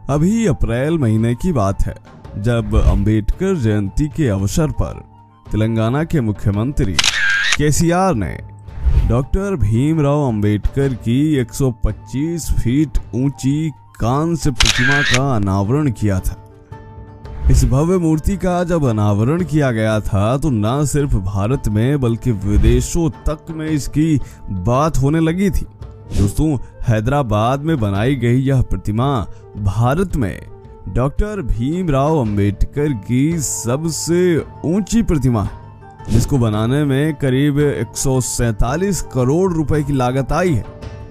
अभी अप्रैल महीने की बात है जब अंबेडकर जयंती के अवसर पर तेलंगाना के मुख्यमंत्री केसीआर ने डॉक्टर भीमराव अंबेडकर की 125 फीट ऊंची कांस्य प्रतिमा का अनावरण किया था। इस भव्य मूर्ति का जब अनावरण किया गया था तो न सिर्फ भारत में बल्कि विदेशों तक में इसकी बात होने लगी थी। दोस्तों, हैदराबाद में बनाई गई यह प्रतिमा भारत में डॉक्टर भीमराव अंबेडकर की सबसे ऊंची प्रतिमा है, जिसको बनाने में करीब 147 करोड़ रुपए की लागत आई है,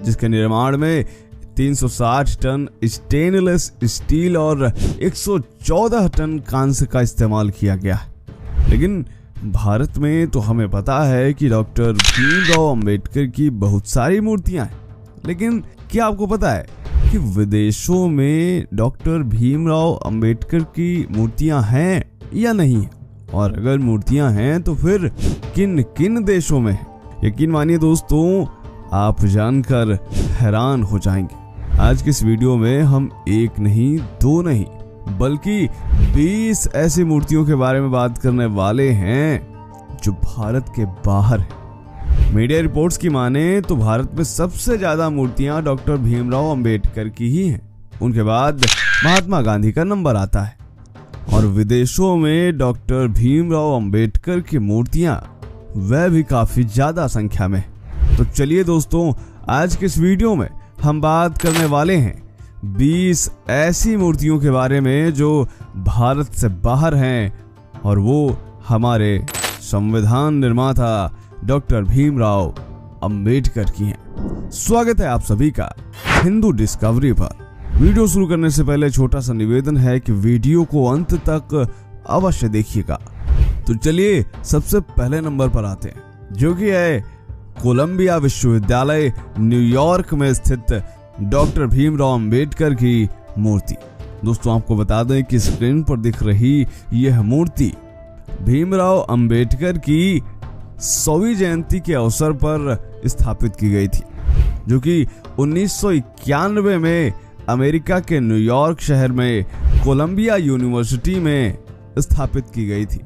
जिसके निर्माण में 360 टन स्टेनलेस स्टील और 114 टन कांस्य का इस्तेमाल किया गया है। लेकिन भारत में तो हमें पता है कि डॉक्टर भीमराव अंबेडकर की बहुत सारी मूर्तियां हैं, लेकिन क्या आपको पता है कि विदेशों में डॉक्टर भीमराव अंबेडकर की मूर्तियां हैं या नहीं है? और अगर मूर्तियां हैं तो फिर किन किन देशों में है? यकीन मानिए दोस्तों, आप जानकर हैरान हो जाएंगे। आज के इस वीडियो में हम एक नहीं, दो नहीं, बल्कि 20 ऐसी मूर्तियों के बारे में बात करने वाले हैं जो भारत के बाहर है। मीडिया रिपोर्ट्स की माने तो भारत में सबसे ज्यादा मूर्तियां डॉक्टर भीमराव अंबेडकर की ही हैं। उनके बाद महात्मा गांधी का नंबर आता है और विदेशों में डॉक्टर भीमराव अंबेडकर की मूर्तियां वह भी काफी ज्यादा संख्या में। तो चलिए दोस्तों, आज के इस वीडियो में हम बात करने वाले हैं 20 ऐसी मूर्तियों के बारे में जो भारत से बाहर हैं और वो हमारे संविधान निर्माता डॉक्टर भीमराव अंबेडकर की हैं। स्वागत है आप सभी का हिंदू डिस्कवरी पर। वीडियो शुरू करने से पहले छोटा सा निवेदन है कि वीडियो को अंत तक अवश्य देखिएगा। तो चलिए सबसे पहले नंबर पर आते हैं, जो कि है कोलंबिया विश्वविद्यालय न्यूयॉर्क में स्थित डॉक्टर भीमराव अंबेडकर की मूर्ति। दोस्तों, आपको बता दें कि स्क्रीन पर दिख रही यह मूर्ति भीमराव अंबेडकर की 100वीं जयंती के अवसर पर स्थापित की गई थी, जो कि 1991 में अमेरिका के न्यूयॉर्क शहर में कोलंबिया यूनिवर्सिटी में स्थापित की गई थी।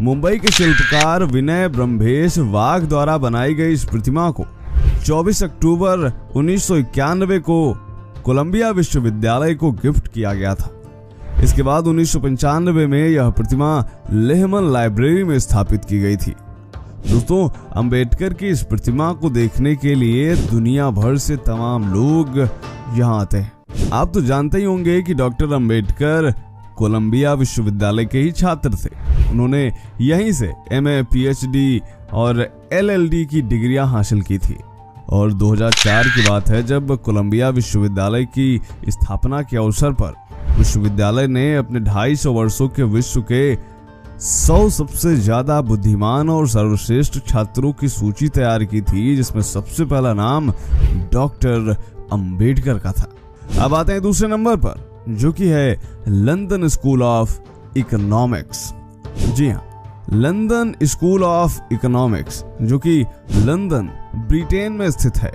मुंबई के शिल्पकार विनय ब्रह्मेश वाघ द्वारा बनाई गई इस प्रतिमा को 24 अक्टूबर 1991 को कोलंबिया विश्वविद्यालय को गिफ्ट किया गया था। इसके बाद 1995 में यह प्रतिमा लेहमन लाइब्रेरी में स्थापित की गई थी। दोस्तों, अंबेडकर की इस प्रतिमा को देखने के लिए दुनिया भर से तमाम लोग यहाँ आते हैं। आप तो जानते ही होंगे कि डॉक्टर अंबेडकर कोलंबिया विश्वविद्यालय के ही छात्र थे। उन्होंने यहीं से MA, PhD और LLD की डिग्रियां हासिल की थी। और 2004 की बात है जब कोलंबिया विश्वविद्यालय की स्थापना के अवसर पर विश्वविद्यालय ने अपने 250 वर्षों के विश्व के 100 सबसे ज्यादा बुद्धिमान और सर्वश्रेष्ठ छात्रों की सूची तैयार की थी, जिसमें सबसे पहला नाम डॉक्टर अंबेडकर का था। अब आते हैं दूसरे नंबर पर, जो कि है लंदन स्कूल ऑफ इकोनॉमिक्स। जी हाँ, लंदन स्कूल ऑफ इकोनॉमिक्स, जो कि लंदन ब्रिटेन में स्थित है।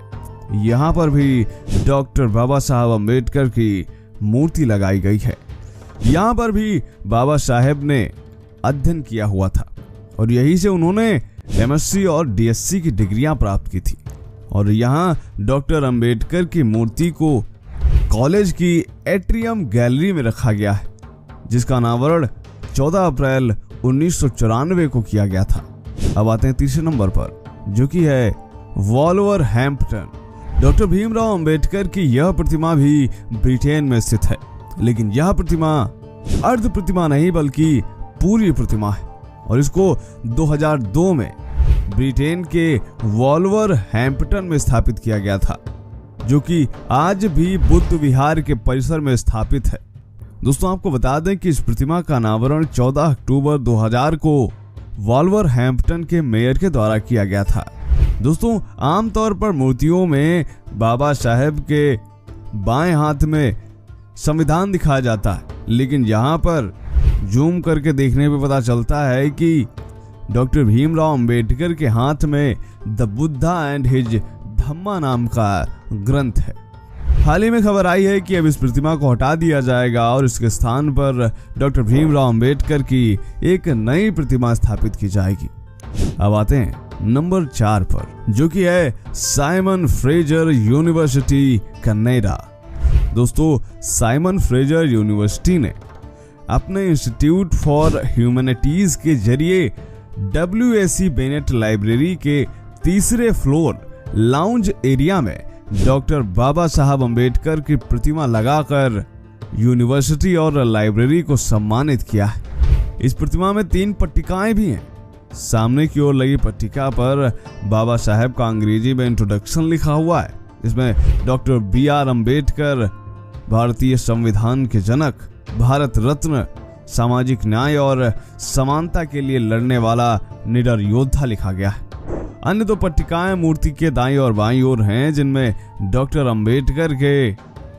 यहाँ पर भी डॉक्टर बाबा साहब अंबेडकर की मूर्ति लगाई गई है। यहाँ पर भी बाबा साहेब ने अध्ययन किया हुआ था और यहीं से उन्होंने MSc और DSc की डिग्रियां प्राप्त की थी। और यहाँ डॉक्टर अंबेडकर की मूर्ति को कॉलेज की एट्रियम गैलरी में रखा गया है, जिसका अनावरण 14 अप्रैल 1994 को किया गया था। अब आते हैं तीसरे नंबर पर, जो कि है वॉल्वरहैम्पटन। डॉक्टर भीमराव अंबेडकर की यह प्रतिमा भी ब्रिटेन में स्थित है, लेकिन यह प्रतिमा अर्ध प्रतिमा नहीं बल्कि पूरी प्रतिमा है और इसको 2002 में ब्रिटेन के वॉल्वरहैम्पटन में स्थापित किया गया था, जो कि आज भी बुद्ध विहार के परिसर में स्थापित है। दोस्तों, आपको बता दें कि इस प्रतिमा का अनावरण 14 अक्टूबर 2000 को वॉल्वरहैम्पटन के मेयर के द्वारा किया गया था। दोस्तों, आमतौर पर मूर्तियों में बाबा साहेब के बाएं हाथ में संविधान दिखाया जाता है, लेकिन यहाँ पर जूम करके देखने पे पता चलता है कि डॉक्टर भीमराव अंबेडकर के हाथ में द बुद्धा एंड हिज धम्मा नाम का ग्रंथ है। हाल ही में खबर आई है कि अब इस प्रतिमा को हटा दिया जाएगा और इसके स्थान पर डॉक्टर भीमराव अंबेडकर की एक नई प्रतिमा स्थापित की जाएगी। अब आते हैं नंबर 4 पर, जो कि है साइमन फ्रेजर यूनिवर्सिटी कनाडा। दोस्तों, साइमन फ्रेजर यूनिवर्सिटी ने अपने इंस्टीट्यूट फॉर ह्यूमैनिटीज के जरिए WAC बेनेट लाइब्रेरी के तीसरे फ्लोर लाउंज एरिया में डॉक्टर बाबा साहब अंबेडकर की प्रतिमा लगाकर यूनिवर्सिटी और लाइब्रेरी को सम्मानित किया है। इस प्रतिमा में 3 पट्टिकाएं भी हैं। सामने की ओर लगी पट्टिका पर बाबा साहब का अंग्रेजी में इंट्रोडक्शन लिखा हुआ है। इसमें डॉक्टर BR अंबेडकर, भारतीय संविधान के जनक, भारत रत्न, सामाजिक न्याय और समानता के लिए लड़ने वाला निडर योद्धा लिखा गया है। अन्य 2 पट्टिकाएं मूर्ति के दाईं और बाईं ओर हैं, जिनमें डॉक्टर अंबेडकर के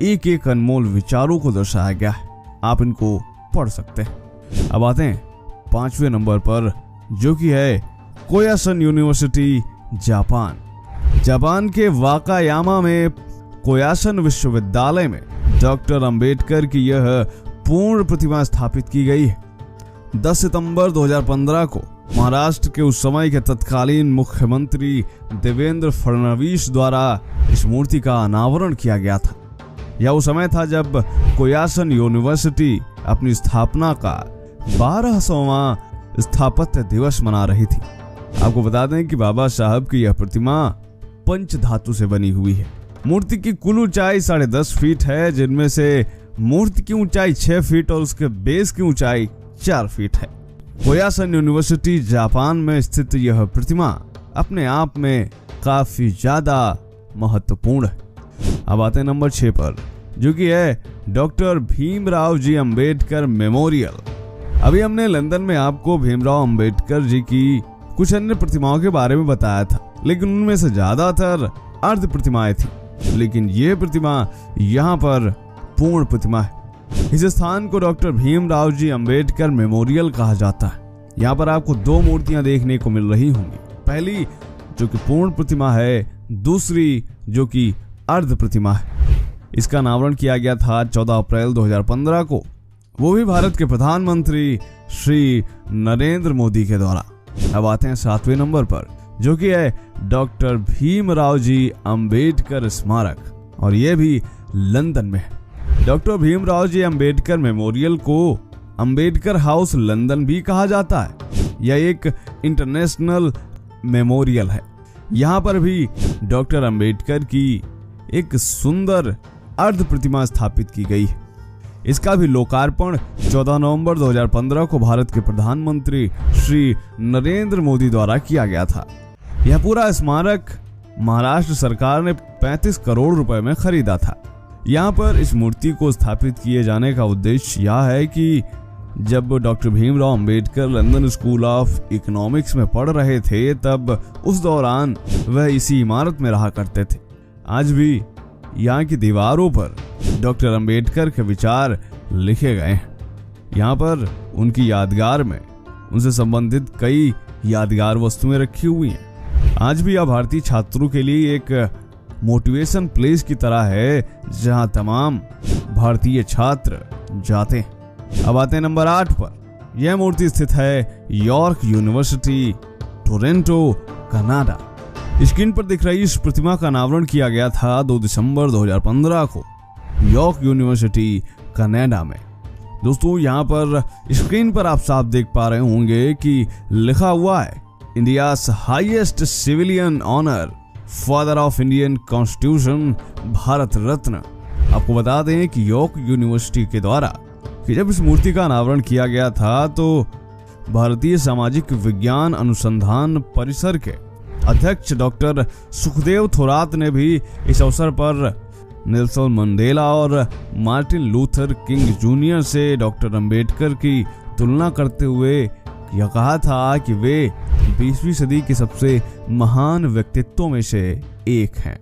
एक अनमोल विचारों को दर्शाया गया है। आप इनको पढ़ सकते हैं। अब आते हैं 5वें नंबर पर, जो कि है कोयासन यूनिवर्सिटी जापान। जापान के वाकायामा में कोयासन विश्वविद्यालय में डॉक्टर अंबेडकर की यह पूर्ण प्रतिमा स्थापित की गई है। 10 सितंबर 2015 को महाराष्ट्र के उस समय के तत्कालीन मुख्यमंत्री देवेंद्र फडणवीस द्वारा इस मूर्ति का अनावरण किया गया था। यह वो समय था जब कोयासन यूनिवर्सिटी अपनी स्थापना का 12वां स्थापत्य दिवस मना रही थी। आपको बता दें कि बाबा साहब की यह प्रतिमा पंच धातु से बनी हुई है। मूर्ति की कुल ऊंचाई 10.5 फीट है, जिनमें से मूर्ति की ऊंचाई 6 फीट और उसके बेस की ऊंचाई 4 फीट है। कोयासन यूनिवर्सिटी जापान में स्थित यह प्रतिमा अपने आप में काफी ज्यादा महत्वपूर्ण है। अब आते हैं नंबर 6 पर, जो कि है डॉक्टर भीमराव जी अंबेडकर मेमोरियल। अभी हमने लंदन में आपको भीमराव अंबेडकर जी की कुछ अन्य प्रतिमाओं के बारे में बताया था, लेकिन उनमें से ज्यादातर अर्ध प्रतिमाएं थी, लेकिन ये प्रतिमा यहाँ पर पूर्ण प्रतिमा है। इस स्थान को डॉक्टर भीमराव जी अंबेडकर मेमोरियल कहा जाता है। यहाँ पर आपको 2 मूर्तियां देखने को मिल रही होंगी। पहली जो कि पूर्ण प्रतिमा है, दूसरी जो कि अर्ध प्रतिमा है। इसका अनावरण किया गया था 14 अप्रैल 2015 को, वो भी भारत के प्रधानमंत्री श्री नरेंद्र मोदी के द्वारा। अब आते हैं 7वें नंबर पर, जो कि है डॉक्टर भीमराव जी अंबेडकर स्मारक, और यह भी लंदन में है। डॉक्टर भीमराव जी अंबेडकर मेमोरियल को अंबेडकर हाउस लंदन भी कहा जाता है। यह एक इंटरनेशनल मेमोरियल है। यहाँ पर भी डॉक्टर अंबेडकर की एक सुंदर अर्ध प्रतिमा स्थापित की गई है। इसका भी लोकार्पण 14 नवंबर 2015 को भारत के प्रधानमंत्री श्री नरेंद्र मोदी द्वारा किया गया था। यह पूरा स्मारक महाराष्ट्र सरकार ने 35 करोड़ रुपए में खरीदा था। यहाँ पर इस मूर्ति को स्थापित किए जाने का उद्देश्य यह है कि जब doctor Bhimrao Ambedkar London school of economics में पढ़ रहे थे, तब उस दौरान वह इसी इमारत में रहा करते थे। आज भी यहाँ की दीवारों पर डॉक्टर अंबेडकर के विचार लिखे गए हैं। यहाँ पर उनकी यादगार में उनसे संबंधित कई यादगार वस्तुएं रखी हुई हैं। आज भी यह भारतीय छात्रों के लिए एक मोटिवेशन प्लेस की तरह है, जहां तमाम भारतीय छात्र जाते हैं। अब आते हैं नंबर 8 पर। यह मूर्ति स्थित है York university, Toronto, Canada. Screen पर दिख रही इस प्रतिमा का अनावरण किया गया था 2 दिसंबर 2015 को यॉर्क यूनिवर्सिटी, कनाडा में। दोस्तों, यहाँ पर स्क्रीन पर आप साफ देख पा रहे होंगे कि लिखा हुआ है India's highest civilian honour, father of Indian constitution, Bharat Ratna. आपको बता दें कि यॉर्क यूनिवर्सिटी के द्वारा कि जब इस मूर्ति का अनावरण किया गया था, तो भारतीय सामाजिक विज्ञान अनुसंधान परिसर के अध्यक्ष डॉक्टर सुखदेव थोरात ने भी इस अवसर पर नेल्सन मंडेला और मार्टिन लूथर किंग जूनियर से डॉक्टर अंबेडकर की तुलना करते हुए यह कहा था कि वे 20वीं सदी के सबसे महान व्यक्तित्वों में से एक हैं।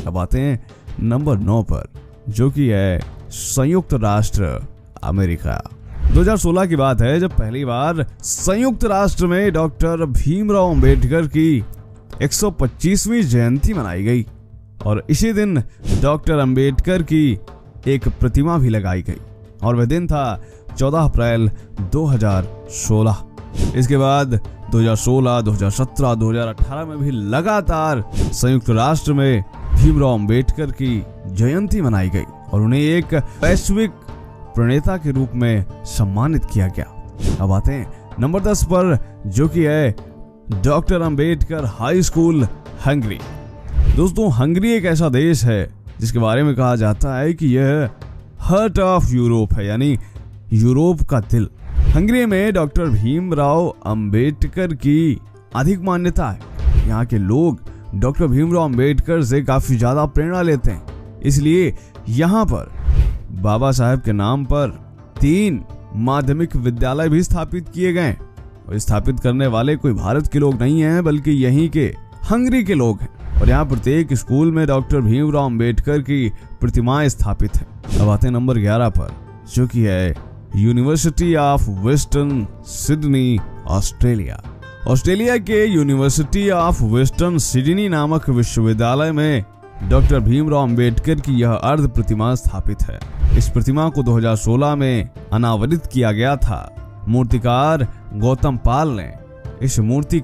अब आते हैं नंबर 9 पर, जो कि है संयुक्त राष्ट्र अमेरिका। 2016 की बात है जब पहली बार संयुक्त राष्ट्र में डॉक्टर भीमराव अंबेडकर की 125वीं जयंती मनाई गई और इसी दिन डॉक्टर अंबेडकर की एक प्रतिमा भी लगाई गई और वह दिन था 14 अप्रैल 2016। इसके बाद 2016, 2017, 2018 में भी लगातार संयुक्त राष्ट्र में भीमराव अंबेडकर की जयंती मनाई गई और उन्हें एक वैश्विक प्रणेता के रूप में सम्मानित किया गया। अब आते हैं नंबर 10 पर, जो कि है doctor Ambedkar high school, Hungary. दोस्तों, हंगरी एक ऐसा देश है जिसके बारे में कहा जाता है कि यह हार्ट ऑफ यूरोप है, यानी यूरोप का दिल। हंगरी में डॉक्टर भीमराव अंबेडकर की अधिक मान्यता है। यहाँ के लोग डॉक्टर भीमराव अंबेडकर से काफी ज्यादा प्रेरणा लेते हैं, इसलिए यहाँ पर बाबा साहेब के नाम पर 3 माध्यमिक विद्यालय भी स्थापित किए गए और स्थापित करने वाले कोई भारत के लोग नहीं हैं, बल्कि यहीं के हंगरी के लोग हैं। और यहाँ प्रत्येक स्कूल में डॉक्टर भीमराव अंबेडकर की प्रतिमाएं स्थापित हैं। अब आते हैं नंबर 11 पर, जो कि है university of western Sydney, Australia. Australia के यूनिवर्सिटी ऑफ वेस्टर्न सिडनी नामक विश्वविद्यालय में डॉक्टर भीमराव अंबेडकर की यह अर्ध प्रतिमा स्थापित है। इस प्रतिमा को 2016 में अनावरित किया गया था। मूर्तिकार गौतम पाल ने इस मूर्ति